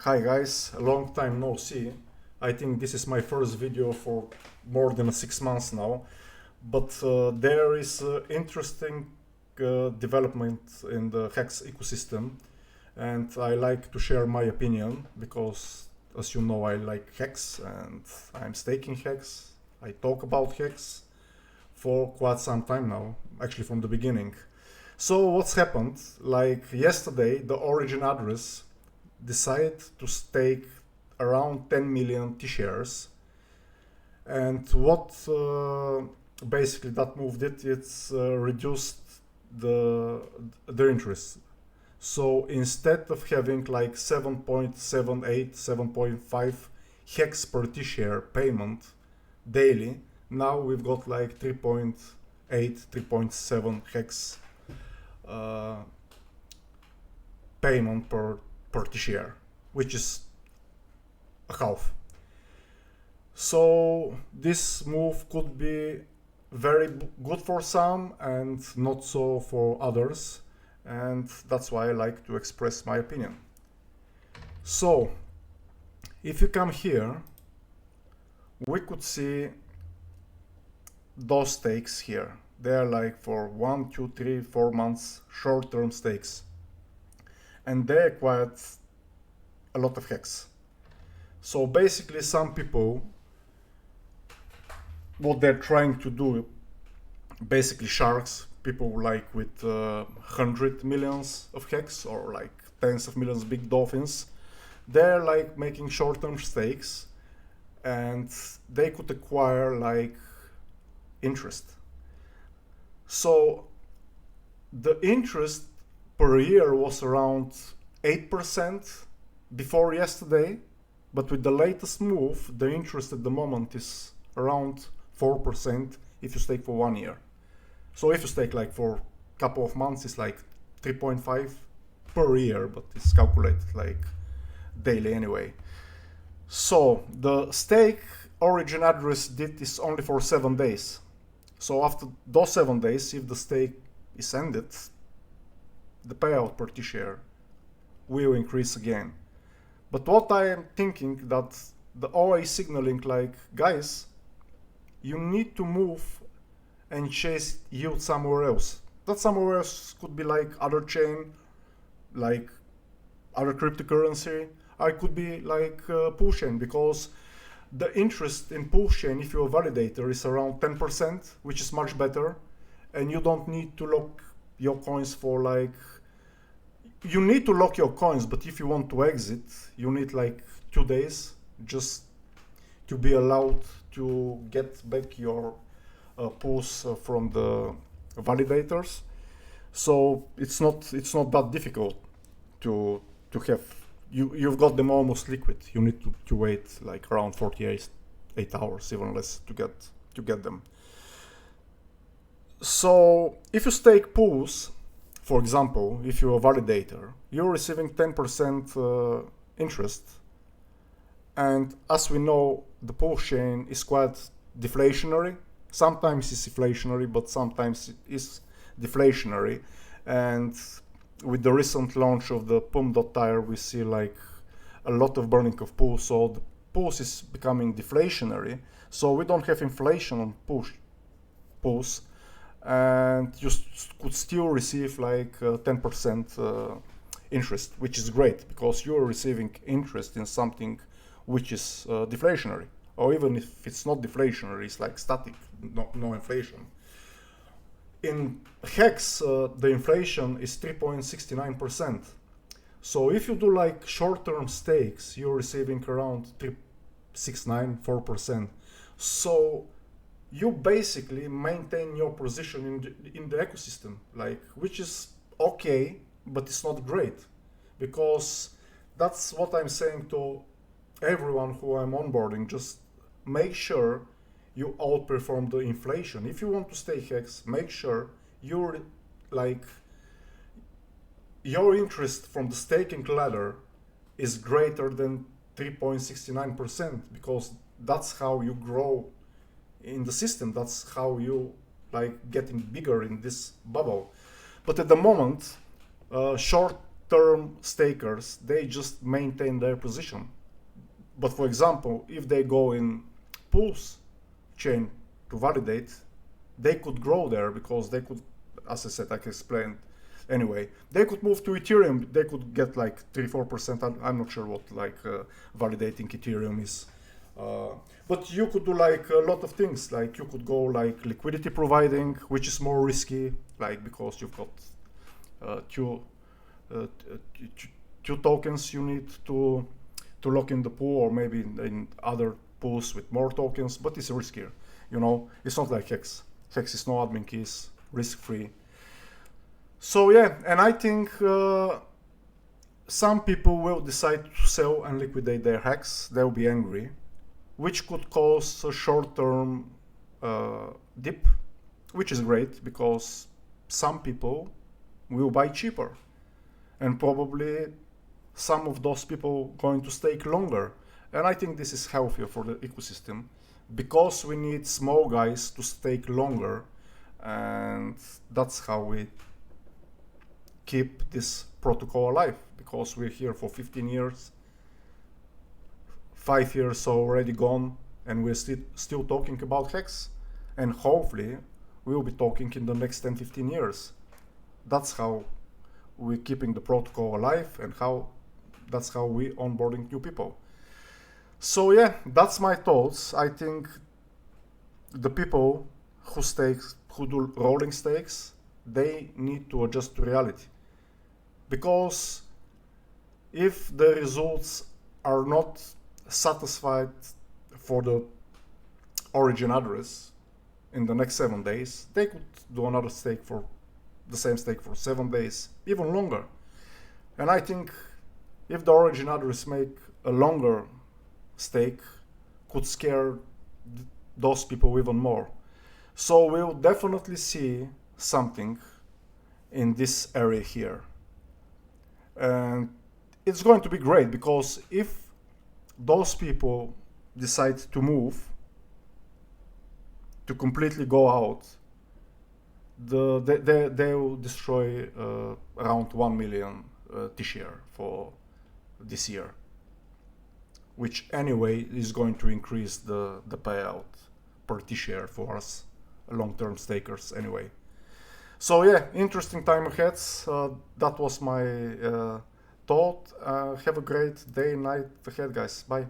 Hi guys, a long time no see. I think this is my first video for more than 6 months now, but there is interesting development in the HEX ecosystem, and I like to share my opinion because, as you know, I like HEX and I'm staking HEX. I talk about HEX for quite some time now, actually from the beginning. So what's happened? Like yesterday, the origin address decided to stake around 10 million T-shares, and what basically that move did, it's reduced their interest. So instead of having like 7.78, 7.5 HEX per T-share payment daily, now we've got like 3.8, 3.7 HEX payment per T-share, which is a half. So this move could be very good for some and not so for others, and that's why I like to express my opinion. So if you come here, we could see those stakes here. They're like for 1, 2, 3, 4 months short-term stakes, and they acquired a lot of HEX. So basically some people, what they're trying to do, basically sharks, people like with 100 millions of HEX or like tens of millions big dolphins, they're like making short-term stakes and they could acquire like interest. So the interest per year was around 8% before yesterday, but with the latest move, the interest at the moment is around 4% if you stake for 1 year. So if you stake like for a couple of months, it's like 3.5 per year, but it's calculated like daily anyway. So the stake origin address did is only for 7 days. So after those 7 days, if the stake is ended, the payout per T-share will increase again. But what I am thinking that the OA is signaling like, guys, you need to move and chase yield somewhere else. That somewhere else could be like other chain, like other cryptocurrency. I could be like PulseChain, because the interest in PulseChain, if you're a validator, is around 10%, which is much better, and you don't need to lock your coins for like, you need to lock your coins, but if you want to exit, you need like 2 days just to be allowed to get back your pools from the validators. So it's not that difficult to have. You've got them almost liquid. You need to wait like around 48 hours, even less, to get them. So if you stake pools, for example, if you're a validator, you're receiving 10% interest. And as we know, the PulseChain is quite deflationary. Sometimes it's inflationary, but sometimes it's deflationary. And with the recent launch of the pump.tire, we see like a lot of burning of pools. So the pools is becoming deflationary. So we don't have inflation on pools. And you could still receive like 10% interest, which is great because you're receiving interest in something which is deflationary, or even if it's not deflationary, it's like static, no inflation. In HEX, the inflation is 3.69%. So if you do like short-term stakes, you're receiving around 3.69, 4%. So you basically maintain your position in the ecosystem, like, which is okay, but it's not great, because that's what I'm saying to everyone who I'm onboarding. Just make sure you outperform the inflation. If you want to stay HEX, make sure you're like, your interest from the staking ladder is greater than 3.69%, because that's how you grow in the system. That's how you like getting bigger in this bubble. But at the moment, short short-term stakers, they just maintain their position. But for example, if they go in PulseChain to validate, they could grow there because they could, as I said, like I explained, anyway, they could move to Ethereum. They could get like 3-4%. I'm not sure what like validating Ethereum is. But you could do like a lot of things. Like you could go like liquidity providing, which is more risky, like because you've got two tokens you need to lock in the pool, or maybe in other pools with more tokens, but it's riskier. You know, it's not like HEX. HEX is no admin keys, risk-free. So yeah, and I think some people will decide to sell and liquidate their HEX. They'll be angry, which could cause a short-term dip, which is great because some people will buy cheaper, and probably some of those people going to stake longer. And I think this is healthier for the ecosystem because we need small guys to stake longer, and that's how we keep this protocol alive, because we're here for 15 years, 5 years already gone, and we're still talking about HEX, and hopefully we'll be talking in the next 10-15 years. That's how we're keeping the protocol alive, and that's how we onboarding new people. So yeah, that's my thoughts. I think the people who do rolling stakes, they need to adjust to reality. Because if the results are not satisfied for the origin address in the next 7 days, they could do another stake for the same stake for 7 days, even longer. And I think if the origin address make a longer stake, could scare those people even more. So we'll definitely see something in this area here. And it's going to be great, because if those people decide to move, to completely go out, they will destroy around 1 million T-share for this year, which anyway is going to increase the payout per T-share for us long-term stakers anyway. So yeah, interesting time ahead. That was my thought. Have a great day, night ahead, guys. Bye.